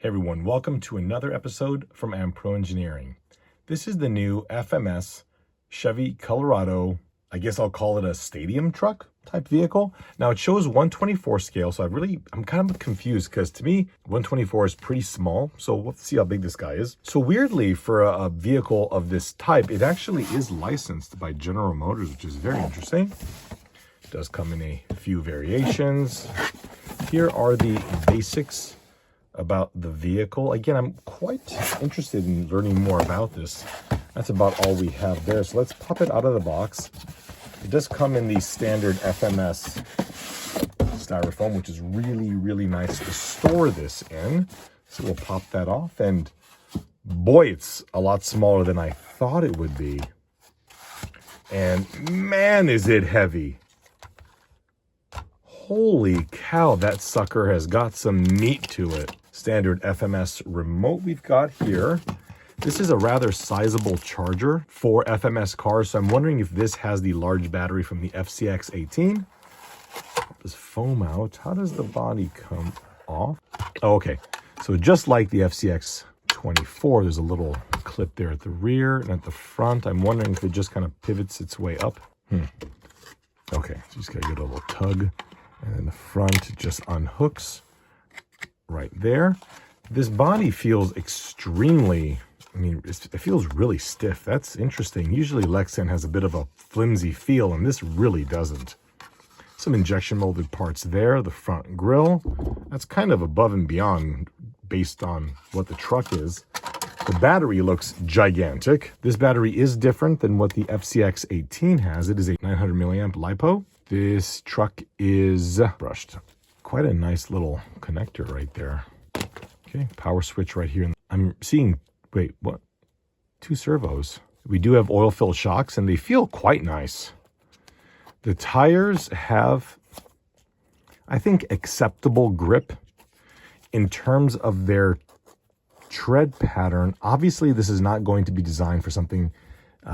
Hey everyone, welcome to another episode from Pro Engineering. This is the new FMS Chevy Colorado, I guess I'll call it a stadium truck type vehicle. Now it shows 124 scale, so I'm kind of confused because to me, 124 is pretty small. So let's see how big this guy is. So weirdly, for a vehicle of this type, it actually is licensed by General Motors, which is very interesting. It does come in a few variations. Here are the basics about the vehicle. Again, I'm quite interested in learning more about this. That's about all we have there. So let's pop it out of the box. It does come in the standard FMS styrofoam, which is really, really nice to store this in. So we'll pop that off. And boy, it's a lot smaller than I thought it would be. And man, is it heavy. Holy cow, that sucker has got some meat to it. Standard FMS remote we've got here. This is a rather sizable charger for FMS cars, so I'm wondering if this has the large battery from the FCX18. Pop this foam out. How does the body come off? Oh, okay, so just like the FCX24, there's a little clip there at the rear and at the front. I'm wondering if it just kind of pivots its way up. Okay, so just gotta get a little tug. And then the front just unhooks right there. This body feels extremely, it feels really stiff. That's interesting. Usually Lexan has a bit of a flimsy feel, and this really doesn't. Some injection molded parts there. The front grille, that's kind of above and beyond based on what the truck is. The battery looks gigantic. This battery is different than what the FCX18 has. It is a 900 milliamp LiPo. This truck is brushed. Quite a nice little connector right there. Okay, power switch right here. I'm seeing, wait, what? 2 servos. We do have oil-filled shocks, and they feel quite nice. The tires have, I think, acceptable grip in terms of their tread pattern. Obviously, this is not going to be designed for something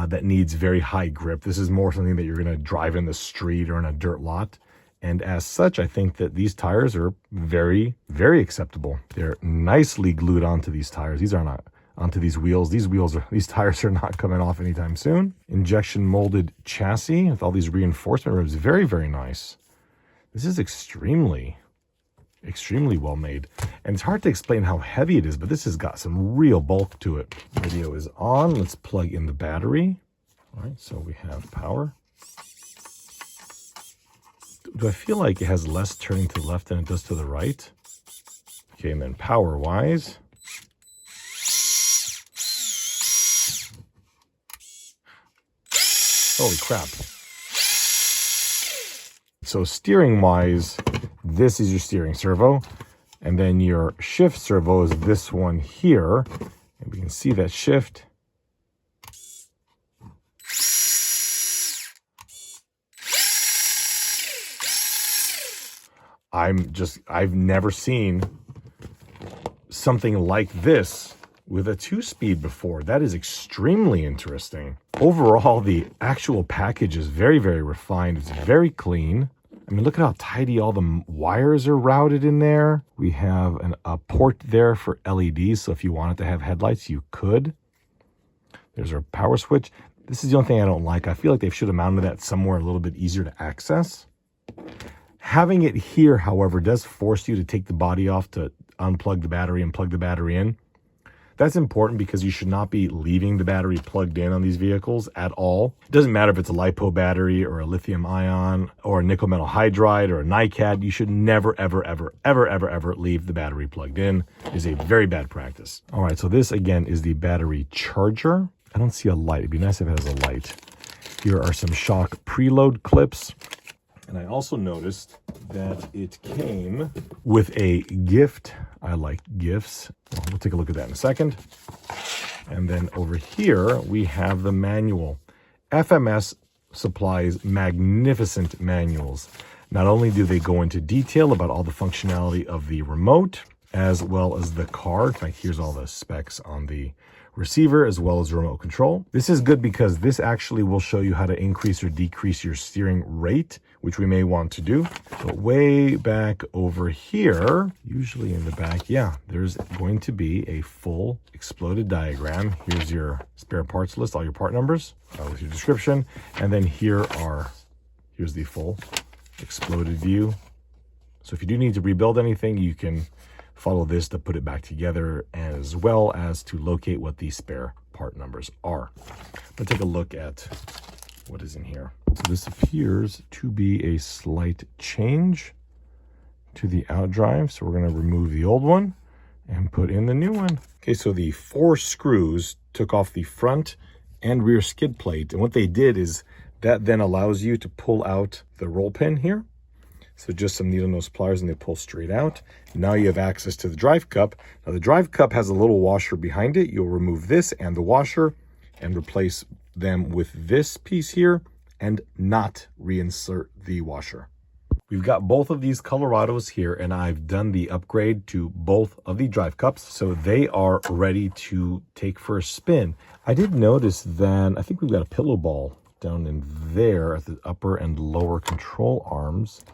that needs very high grip. This is more something that you're going to drive in the street or in a dirt lot. And as such, I think that these tires are very, very acceptable. They're nicely glued onto these tires. These are not onto these wheels. These tires are not coming off anytime soon. Injection molded chassis with all these reinforcement ribs. Very, very nice. This is extremely well made. And it's hard to explain how heavy it is, but this has got some real bulk to it. Video is on. Let's plug in the battery. All right, so we have power. Do I feel like it has less turning to the left than it does to the right? Okay, and then power-wise. Holy crap. So steering-wise, this is your steering servo. And then your shift servo is this one here. And we can see that shift. I've never seen something like this with a 2-speed before. That is extremely interesting. Overall, the actual package is very, very refined. It's very clean. Look at how tidy all the wires are routed in there. We have a port there for LEDs, so if you wanted to have headlights, you could. There's our power switch. This is the only thing I don't like. I feel like they should have mounted that somewhere a little bit easier to access. Having it here, however, does force you to take the body off to unplug the battery and plug the battery in. That's important because you should not be leaving the battery plugged in on these vehicles at all. It doesn't matter if it's a LiPo battery or a lithium ion or a nickel metal hydride or a NiCad. You should never, ever, ever, ever, ever, ever leave the battery plugged in. It is a very bad practice. All right, so this again is the battery charger. I don't see a light. It'd be nice if it has a light. Here are some shock preload clips. And I also noticed that it came with a gift. I like gifts. Well, we'll take a look at that in a second. And then over here, we have the manual. FMS supplies magnificent manuals. Not only do they go into detail about all the functionality of the remote, as well as the car. In fact, here's all the specs on the receiver as well as remote control. This is good because this actually will show you how to increase or decrease your steering rate, which we may want to do. But way back over here, usually in the back, yeah, there's going to be a full exploded diagram. Here's your spare parts list, all your part numbers with your description. And then here's the full exploded view. So if you do need to rebuild anything, you can follow this to put it back together, as well as to locate what the spare part numbers are. Let's take a look at what is in here. So this appears to be a slight change to the outdrive. So we're going to remove the old one and put in the new one. Okay, so the 4 screws took off the front and rear skid plate. And what they did is that then allows you to pull out the roll pin here. So just some needle nose pliers and they pull straight out. Now you have access to the drive cup. Now the drive cup has a little washer behind it. You'll remove this and the washer and replace them with this piece here and not reinsert the washer. We've got both of these Colorados here, and I've done the upgrade to both of the drive cups, so they are ready to take for a spin. I did notice that I think we've got a pillow ball down in there at the upper and lower control arms.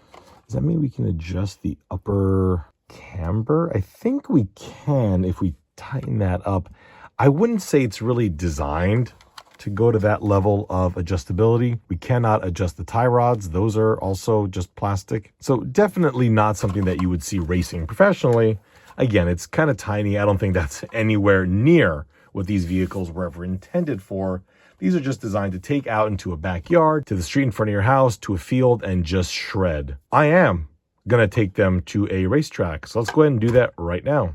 Does that mean we can adjust the upper camber? I think we can if we tighten that up. I wouldn't say it's really designed to go to that level of adjustability. We cannot adjust the tie rods. Those are also just plastic. So definitely not something that you would see racing professionally. Again, it's kind of tiny. I don't think that's anywhere near what these vehicles were ever intended for. These are just designed to take out into a backyard, to the street in front of your house, to a field, and just shred. I am going to take them to a racetrack. So let's go ahead and do that right now.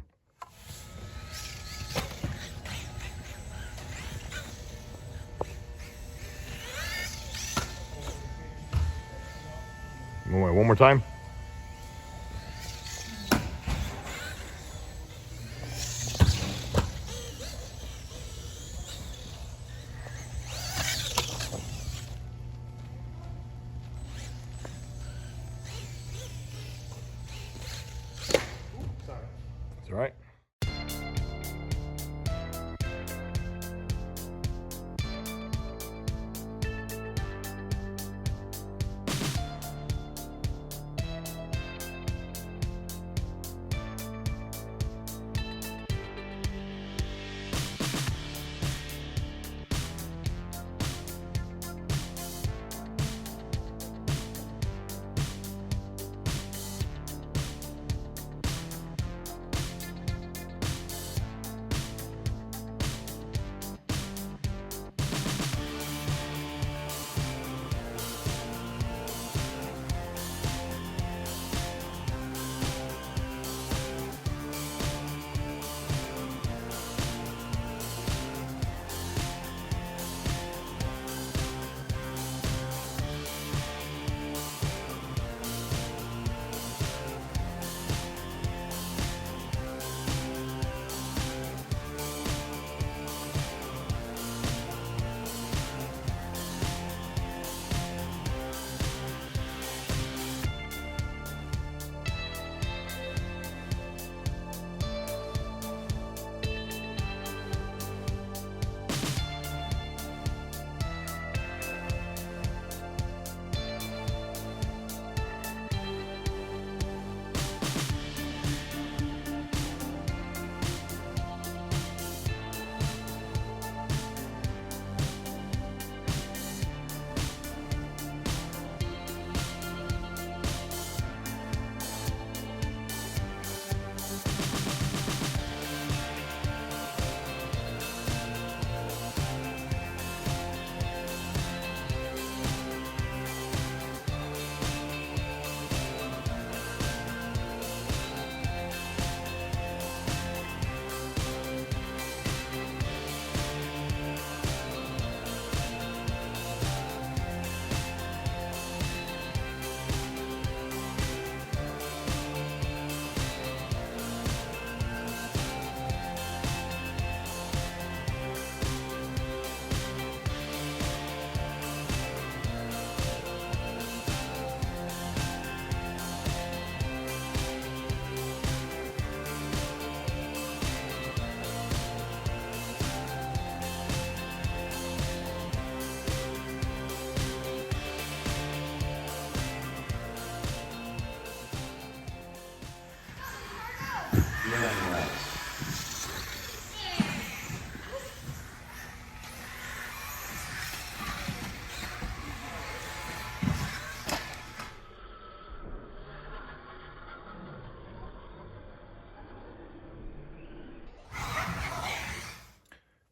One more time. It's all right. Very nice.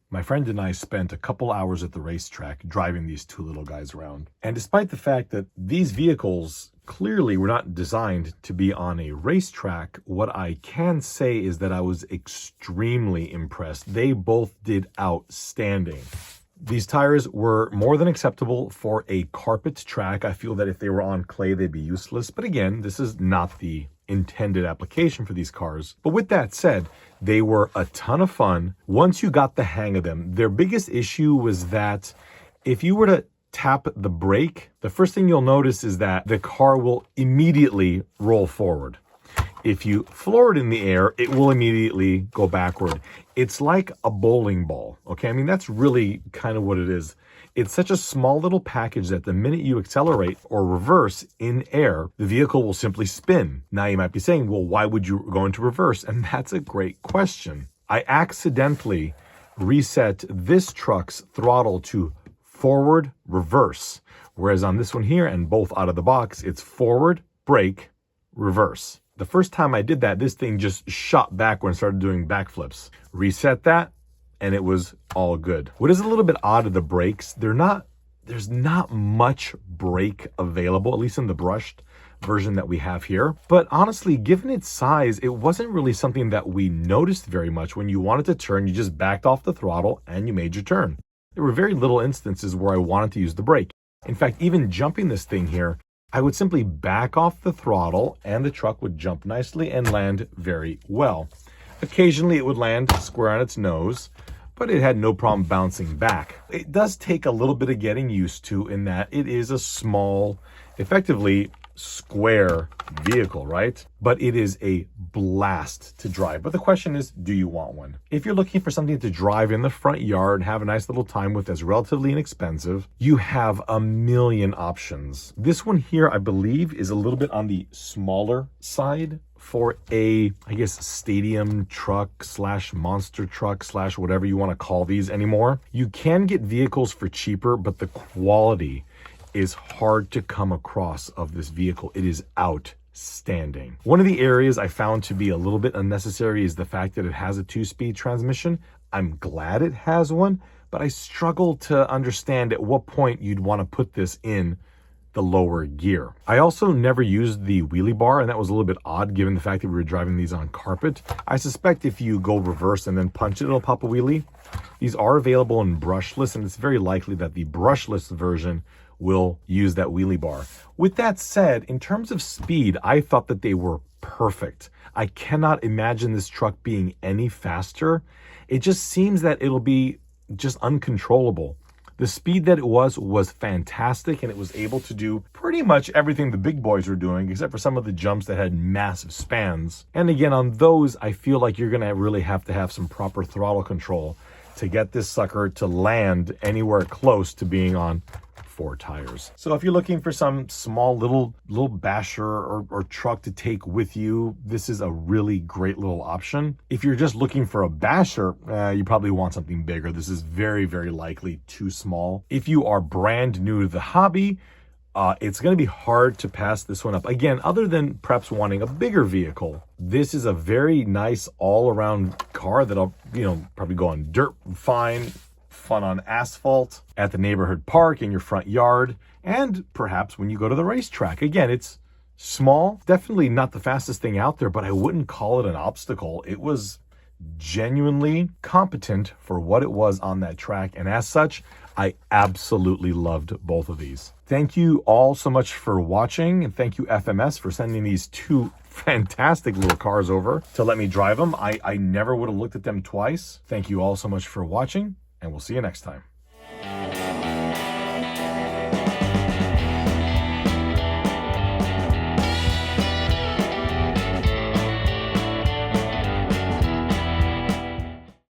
My friend and I spent a couple hours at the racetrack driving these two little guys around. And despite the fact that these vehicles clearly were not designed to be on a racetrack, what I can say is that I was extremely impressed. They both did outstanding. These tires were more than acceptable for a carpet track. I feel that if they were on clay, they'd be useless. But again, this is not the intended application for these cars. But with that said, they were a ton of fun once you got the hang of them. Their biggest issue was that if you were to tap the brake, the first thing you'll notice is that the car will immediately roll forward. If you floor it in the air, it will immediately go backward. It's like a bowling ball, okay? I mean, that's really kind of what it is. It's such a small little package that the minute you accelerate or reverse in air, the vehicle will simply spin. Now you might be saying, well, why would you go into reverse? And that's a great question. I accidentally reset this truck's throttle to forward, reverse. Whereas on this one here, and both out of the box, it's forward, brake, reverse. The first time I did that, this thing just shot backward and started doing backflips. Reset that, and it was all good. What is a little bit odd of the brakes, there's not much brake available, at least in the brushed version that we have here. But honestly, given its size, it wasn't really something that we noticed very much. When you wanted to turn, you just backed off the throttle and you made your turn. There were very little instances where I wanted to use the brake. In fact, even jumping this thing here, I would simply back off the throttle and the truck would jump nicely and land very well. Occasionally it would land square on its nose, but it had no problem bouncing back. It does take a little bit of getting used to in that it is a small, effectively square vehicle, right? But it is a blast to drive. But the question is, do you want one? If you're looking for something to drive in the front yard and have a nice little time with that's relatively inexpensive, you have a million options. This one here, I believe, is a little bit on the smaller side for a, I guess, stadium truck slash monster truck slash whatever you want to call these anymore. You can get vehicles for cheaper, but the quality is hard to come across of this vehicle. It is outstanding. One of the areas I found to be a little bit unnecessary is the fact that it has a 2-speed transmission. I'm glad it has one, but I struggle to understand at what point you'd want to put this in the lower gear. I also never used the wheelie bar, and that was a little bit odd given the fact that we were driving these on carpet. I suspect if you go reverse and then punch it, it'll pop a wheelie. These are available in brushless, and it's very likely that the brushless version will use that wheelie bar. With that said, in terms of speed, I thought that they were perfect. I cannot imagine this truck being any faster. It just seems that it'll be just uncontrollable. The speed that it was fantastic, and it was able to do pretty much everything the big boys were doing, except for some of the jumps that had massive spans. And again, on those, I feel like you're gonna really have to have some proper throttle control to get this sucker to land anywhere close to being on 4 tires. So if you're looking for some small little basher or truck to take with you, this is a really great little option. If you're just looking for a basher, you probably want something bigger. This is very, very likely too small. If you are brand new to the hobby, it's going to be hard to pass this one up. Again, other than perhaps wanting a bigger vehicle, this is a very nice all-around car that'll, probably go on dirt fine, fun on asphalt, at the neighborhood park, in your front yard, and perhaps when you go to the racetrack. Again, it's small, definitely not the fastest thing out there, but I wouldn't call it an obstacle. It was genuinely competent for what it was on that track, and as such, I absolutely loved both of these. Thank you all so much for watching, and thank you FMS for sending these two fantastic little cars over to let me drive them. I never would have looked at them twice. Thank you all so much for watching, and we'll see you next time.